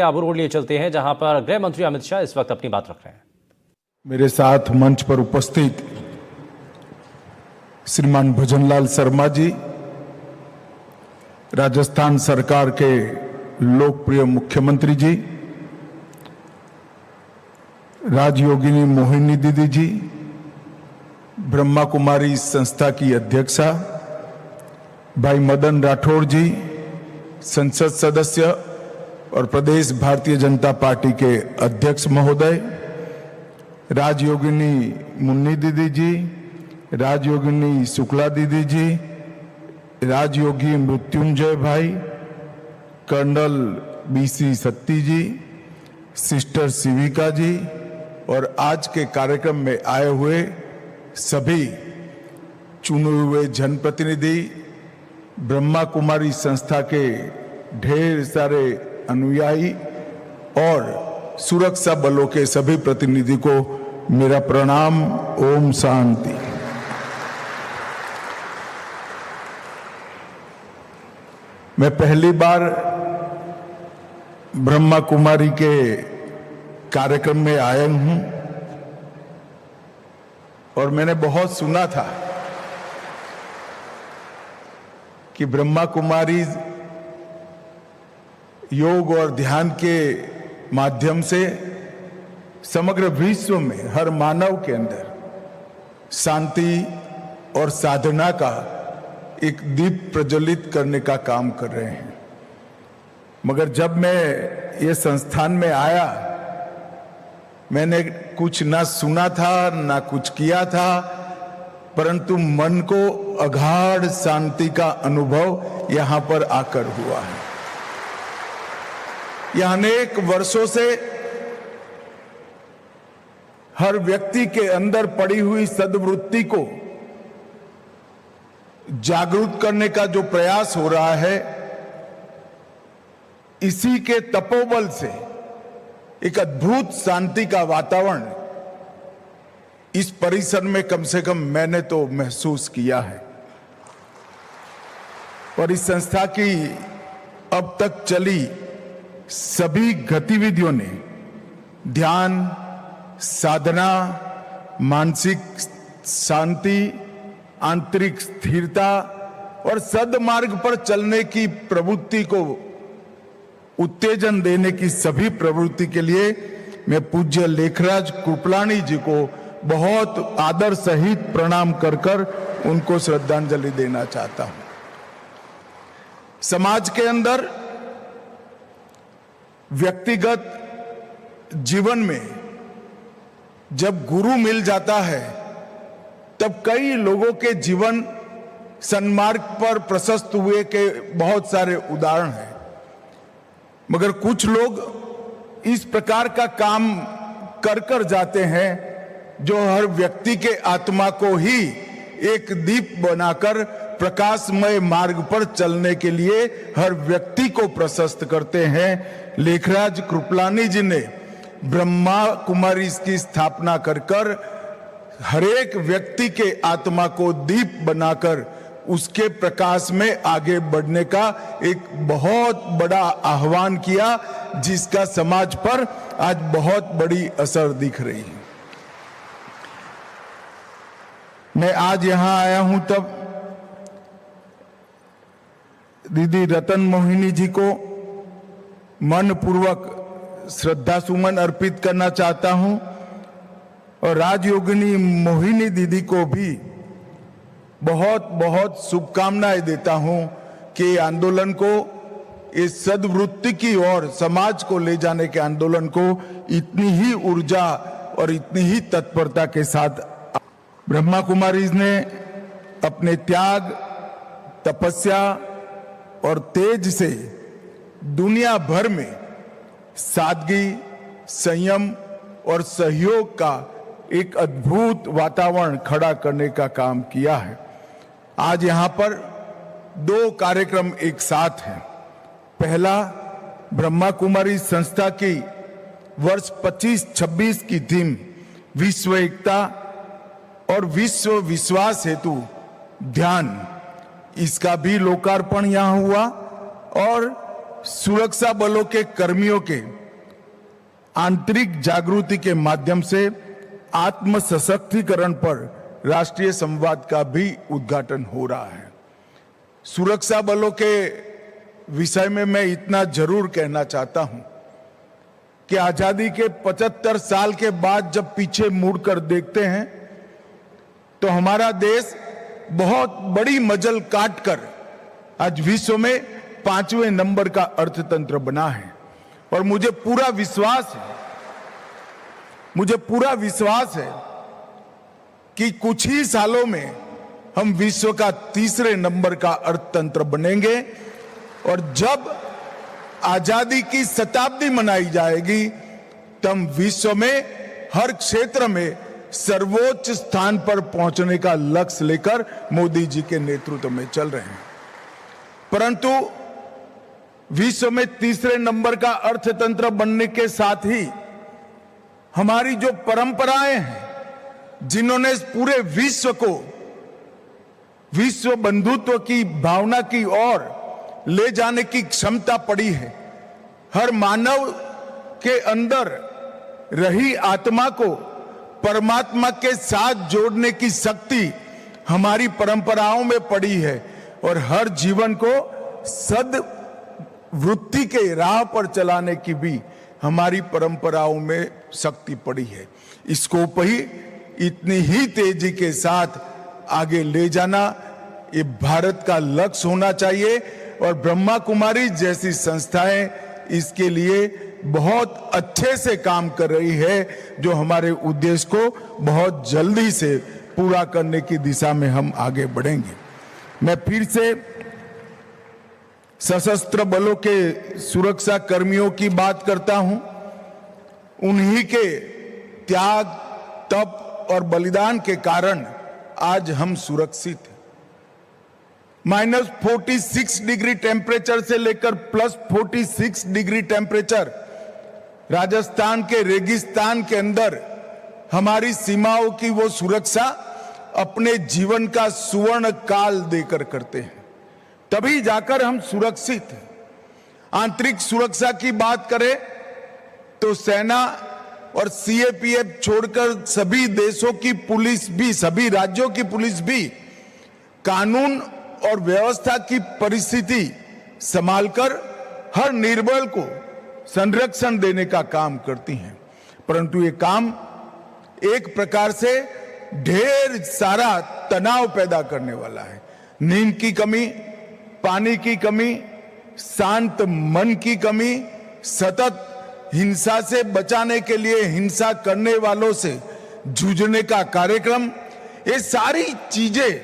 आबू लिए चलते हैं, जहां पर गृह मंत्री अमित शाह इस वक्त अपनी बात रख रहे हैं। मेरे साथ मंच पर उपस्थित श्रीमान भजनलाल शर्मा जी, राजस्थान सरकार के लोकप्रिय मुख्यमंत्री जी, राजयोगिनी मोहिनी दीदी जी, ब्रह्मा कुमारी संस्था की अध्यक्षा भाई मदन राठौड़ जी, संसद सदस्य और प्रदेश भारतीय जनता पार्टी के अध्यक्ष महोदय, राजयोगिनी मुन्नी दीदी जी, राजयोगिनी शुक्ला दीदी जी, राजयोगी मृत्युंजय भाई, कर्नल बीसी सत्ती जी, सिस्टर शिविका जी और आज के कार्यक्रम में आए हुए सभी चुने हुए जनप्रतिनिधि, ब्रह्मा कुमारी संस्था के ढेर सारे अनुयायी और सुरक्षा बलों के सभी प्रतिनिधि को मेरा प्रणाम। ओम शांति। मैं पहली बार ब्रह्मा कुमारी के कार्यक्रम में आया हूं और मैंने बहुत सुना था कि ब्रह्मा कुमारी योग और ध्यान के माध्यम से समग्र विश्व में हर मानव के अंदर शांति और साधना का एक दीप प्रज्वलित करने का काम कर रहे हैं। मगर जब मैं ये संस्थान में आया, मैंने कुछ ना सुना था ना कुछ किया था, परंतु मन को अगाध शांति का अनुभव यहां पर आकर हुआ है। यह अनेक वर्षों से हर व्यक्ति के अंदर पड़ी हुई सद्वृत्ति को जागरूक करने का जो प्रयास हो रहा है, इसी के तपोबल से एक अद्भुत शांति का वातावरण इस परिसर में कम से कम मैंने तो महसूस किया है। और इस संस्था की अब तक चली सभी गतिविधियों ने ध्यान, साधना, मानसिक शांति, आंतरिक स्थिरता और सद्मार्ग पर चलने की प्रवृत्ति को उत्तेजन देने की सभी प्रवृत्ति के लिए मैं पूज्य लेखराज कृपलानी जी को बहुत आदर सहित प्रणाम कर कर उनको श्रद्धांजलि देना चाहता हूं। समाज के अंदर व्यक्तिगत जीवन में जब गुरु मिल जाता है, तब कई लोगों के जीवन सन्मार्ग पर प्रशस्त हुए के बहुत सारे उदाहरण हैं। मगर कुछ लोग इस प्रकार का काम कर कर जाते हैं जो हर व्यक्ति के आत्मा को ही एक दीप बनाकर प्रकाशमय मार्ग पर चलने के लिए हर व्यक्ति को प्रशस्त करते हैं। लेखराज कृपलानी जी ने ब्रह्मा कुमारी की स्थापना कर कर हर एक व्यक्ति के आत्मा को दीप बनाकर उसके प्रकाश में आगे बढ़ने का एक बहुत बड़ा आह्वान किया, जिसका समाज पर आज बहुत बड़ी असर दिख रही है। मैं आज यहां आया हूं तब दीदी रतन मोहिनी जी को मनपूर्वक श्रद्धा सुमन अर्पित करना चाहता हूं और राजयोगिनी मोहिनी दीदी को भी बहुत बहुत शुभकामनाएं देता हूं कि आंदोलन को इस सद्वृत्ति की ओर समाज को ले जाने के आंदोलन को इतनी ही ऊर्जा और इतनी ही तत्परता के साथ ब्रह्मा कुमारीज ने अपने त्याग, तपस्या और तेज से दुनिया भर में सादगी, संयम और सहयोग का एक अद्भुत वातावरण खड़ा करने का काम किया है। आज यहां पर दो कार्यक्रम एक साथ हैं। पहला, ब्रह्मा कुमारी संस्था की वर्ष 25-26 की थीम विश्व एकता और विश्व विश्वास हेतु ध्यान, इसका भी लोकार्पण यहां हुआ और सुरक्षा बलों के कर्मियों के आंतरिक जागृति के माध्यम से आत्म सशक्तिकरण पर राष्ट्रीय संवाद का भी उद्घाटन हो रहा है। सुरक्षा बलों के विषय में मैं इतना जरूर कहना चाहता हूं कि आजादी के 75 साल के बाद जब पीछे मुड़कर देखते हैं तो हमारा देश बहुत बड़ी मजल काटकर आज विश्व में 5वें नंबर का अर्थतंत्र बना है। और मुझे पूरा विश्वास है कि कुछ ही सालों में हम विश्व का 3रे नंबर का अर्थतंत्र बनेंगे। और जब आजादी की शताब्दी मनाई जाएगी तब विश्व में हर क्षेत्र में सर्वोच्च स्थान पर पहुंचने का लक्ष्य लेकर मोदी जी के नेतृत्व में चल रहे हैं। परंतु विश्व में 3रे नंबर का अर्थतंत्र बनने के साथ ही हमारी जो परंपराएं हैं, जिन्होंने पूरे विश्व को विश्व बंधुत्व की भावना की ओर ले जाने की क्षमता पड़ी है, हर मानव के अंदर रही आत्मा को परमात्मा के साथ जोड़ने की शक्ति हमारी परंपराओं में पड़ी है। और हर जीवन को सद्वृत्ति के राह पर चलाने की भी हमारी परंपराओं में शक्ति पड़ी है। इसको ही इतनी ही तेजी के साथ आगे ले जाना ये भारत का लक्ष्य होना चाहिए। और ब्रह्मा कुमारी जैसी संस्थाएं इसके लिए बहुत अच्छे से काम कर रही है, जो हमारे उद्देश्य को बहुत जल्दी से पूरा करने की दिशा में हम आगे बढ़ेंगे। मैं फिर से सशस्त्र बलों के सुरक्षा कर्मियों की बात करता हूं। उन्हीं के त्याग, तप और बलिदान के कारण आज हम सुरक्षित हैं। -46 डिग्री टेम्परेचर से लेकर +46 डिग्री टेम्परेचर राजस्थान के रेगिस्तान के अंदर हमारी सीमाओं की वो सुरक्षा अपने जीवन का सुवर्ण काल देकर करते हैं, तभी जाकर हम सुरक्षित हैं। आंतरिक सुरक्षा की बात करें तो सेना और सीएपीएफ छोड़कर सभी देशों की पुलिस भी, सभी राज्यों की पुलिस भी कानून और व्यवस्था की परिस्थिति संभालकर हर निर्बल को संरक्षण देने का काम करती हैं। परंतु ये काम एक प्रकार से ढेर सारा तनाव पैदा करने वाला है। नींद की कमी, पानी की कमी, शांत मन की कमी, सतत हिंसा से बचाने के लिए हिंसा करने वालों से जूझने का कार्यक्रम, ये सारी चीजें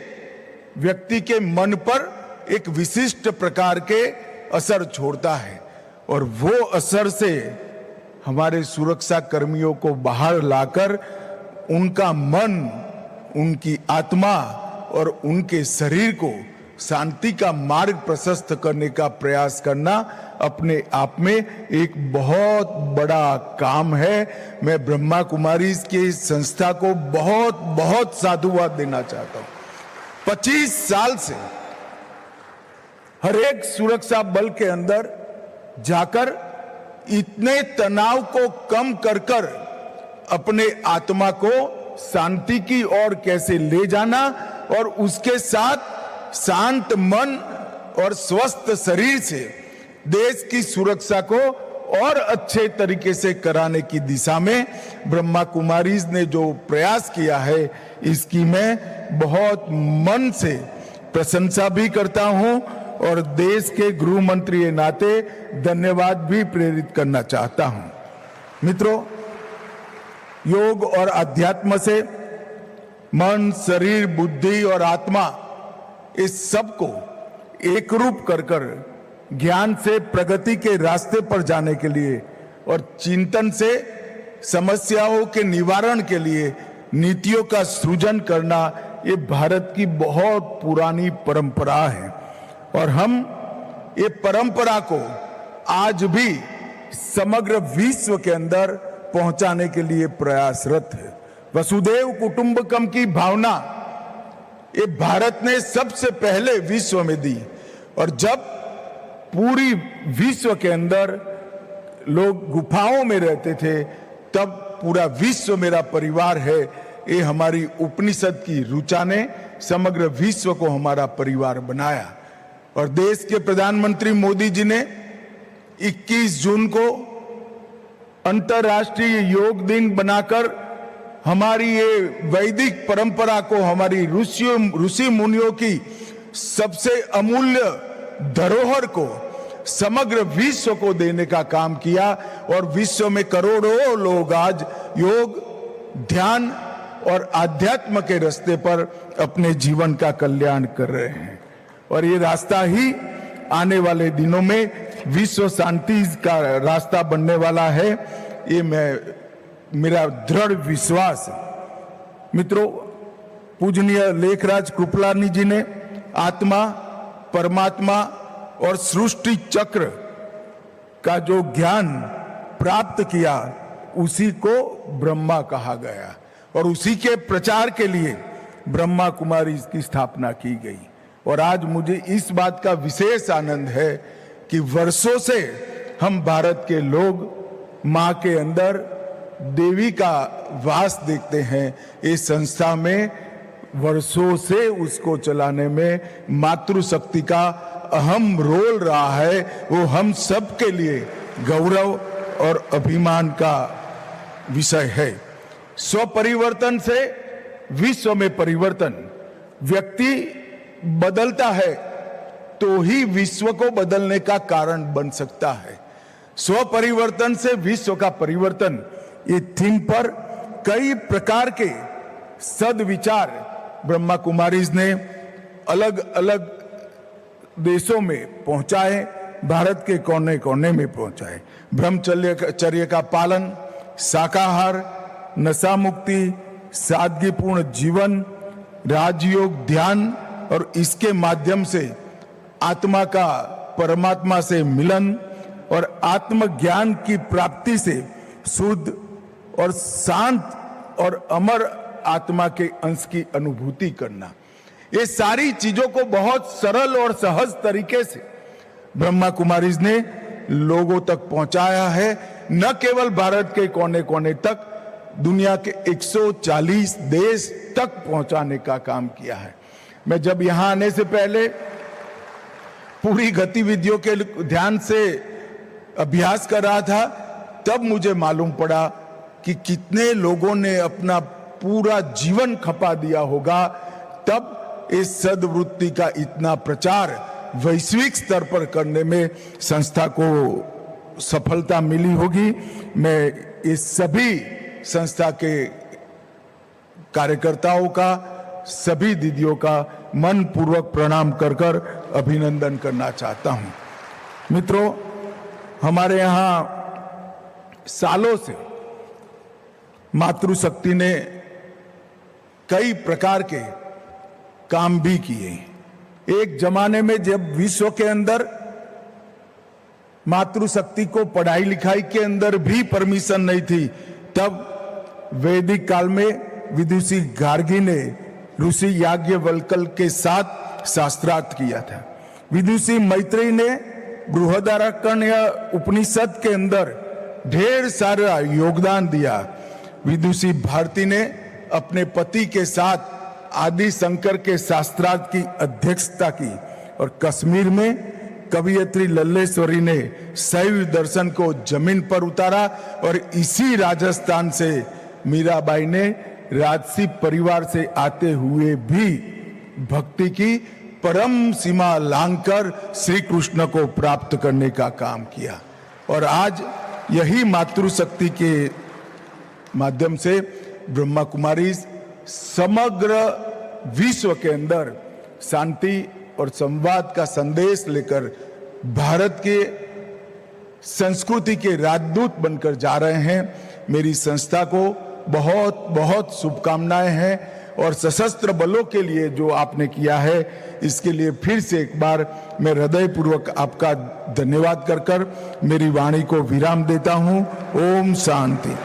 व्यक्ति के मन पर एक विशिष्ट प्रकार के असर छोड़ता है। और वो असर से हमारे सुरक्षा कर्मियों को बाहर लाकर उनका मन, उनकी आत्मा और उनके शरीर को शांति का मार्ग प्रशस्त करने का प्रयास करना अपने आप में एक बहुत बड़ा काम है। मैं ब्रह्मा कुमारी की संस्था को बहुत बहुत साधुवाद देना चाहता हूं। 25 साल से हर एक सुरक्षा बल के अंदर जाकर इतने तनाव को कम कर कर अपने आत्मा को शांति की ओर कैसे ले जाना और उसके साथ शांत मन और स्वस्थ शरीर से देश की सुरक्षा को और अच्छे तरीके से कराने की दिशा में ब्रह्मा कुमारीज ने जो प्रयास किया है, इसकी मैं बहुत मन से प्रशंसा भी करता हूं और देश के गृह मंत्री के नाते धन्यवाद भी प्रेरित करना चाहता हूं। मित्रों, योग और अध्यात्म से मन, शरीर, बुद्धि और आत्मा इस सब को एक रूप कर ज्ञान से प्रगति के रास्ते पर जाने के लिए और चिंतन से समस्याओं के निवारण के लिए नीतियों का सृजन करना, ये भारत की बहुत पुरानी परंपरा है। और हम ये परंपरा को आज भी समग्र विश्व के अंदर पहुंचाने के लिए प्रयासरत है। वसुधैव कुटुंबकम की भावना ये भारत ने सबसे पहले विश्व में दी। और जब पूरी विश्व के अंदर लोग गुफाओं में रहते थे, तब पूरा विश्व मेरा परिवार है, ये हमारी उपनिषद की ऋचा ने समग्र विश्व को हमारा परिवार बनाया। और देश के प्रधानमंत्री मोदी जी ने 21 जून को अंतर्राष्ट्रीय योग दिन बनाकर हमारी ये वैदिक परंपरा को, हमारी ऋषि मुनियों की सबसे अमूल्य धरोहर को समग्र विश्व को देने का काम किया। और विश्व में करोड़ों लोग आज योग, ध्यान और आध्यात्म के रास्ते पर अपने जीवन का कल्याण कर रहे हैं। और ये रास्ता ही आने वाले दिनों में विश्व शांति का रास्ता बनने वाला है, ये मेरा दृढ़ विश्वास है। मित्रों, पूजनीय लेखराज कृपलानी जी ने आत्मा, परमात्मा और सृष्टि चक्र का जो ज्ञान प्राप्त किया, उसी को ब्रह्मा कहा गया और उसी के प्रचार के लिए ब्रह्मा कुमारी की स्थापना की गई। और आज मुझे इस बात का विशेष आनंद है कि वर्षों से हम भारत के लोग मां के अंदर देवी का वास देखते हैं। इस संस्था में वर्षों से उसको चलाने में मातृशक्ति का अहम रोल रहा है। वो हम सब के लिए गौरव और अभिमान का विषय है। स्वपरिवर्तन से विश्व में परिवर्तन। व्यक्ति बदलता है तो ही विश्व को बदलने का कारण बन सकता है। स्वपरिवर्तन से विश्व का परिवर्तन, ये थीम पर कई प्रकार के सद्विचार ब्रह्मा कुमारीज ने अलग अलग देशों में पहुंचाए, भारत के कोने कोने में पहुंचाए। ब्रह्मचर्य का पालन, शाकाहार, नशा मुक्ति, सादगीपूर्ण जीवन, राजयोग, ध्यान और इसके माध्यम से आत्मा का परमात्मा से मिलन और आत्मज्ञान की प्राप्ति से शुद्ध और शांत और अमर आत्मा के अंश की अनुभूति करना, ये सारी चीजों को बहुत सरल और सहज तरीके से ब्रह्मा कुमारीज ने लोगों तक पहुंचाया है। न केवल भारत के कोने कोने तक, दुनिया के 140 देश तक पहुंचाने का काम किया है। मैं जब यहां आने से पहले पूरी गतिविधियों के ध्यान से अभ्यास कर रहा था, तब मुझे मालूम पड़ा कि कितने लोगों ने अपना पूरा जीवन खपा दिया होगा, तब इस सद्वृत्ति का इतना प्रचार वैश्विक स्तर पर करने में संस्था को सफलता मिली होगी। मैं इस सभी संस्था के कार्यकर्ताओं का, सभी दीदियों का मन पूर्वक प्रणाम कर कर अभिनंदन करना चाहता हूं। मित्रों, हमारे यहां सालों से मातृशक्ति ने कई प्रकार के काम भी किए। एक जमाने में जब विश्व के अंदर मातृशक्ति को पढ़ाई लिखाई के अंदर भी परमिशन नहीं थी, तब वैदिक काल में विदुषी गार्गी ने ऋषि याज्ञवल्क्य के साथ शास्त्रार्थ किया था। विदुषी मैत्रेयी ने बृहदारण्यक उपनिषद के अंदर ढेर सारा योगदान दिया। विदुषी भारती ने अपने पति के साथ आदि शंकर के शास्त्रार्थ की अध्यक्षता की और कश्मीर में कवियत्री लल्लेश्वरी ने शैव दर्शन को जमीन पर उतारा और इसी राजस्थान से मीराबाई ने राजसी परिवार से आते हुए भी भक्ति की परम सीमा लांघकर श्री कृष्ण को प्राप्त करने का काम किया। और आज यही मातृशक्ति के माध्यम से ब्रह्मा कुमारी समग्र विश्व के अंदर शांति और संवाद का संदेश लेकर भारत के संस्कृति के राजदूत बनकर जा रहे हैं। मेरी संस्था को बहुत बहुत शुभकामनाएं हैं और सशस्त्र बलों के लिए जो आपने किया है, इसके लिए फिर से एक बार मैं हृदयपूर्वक आपका धन्यवाद कर मेरी वाणी को विराम देता हूं। ओम शांति।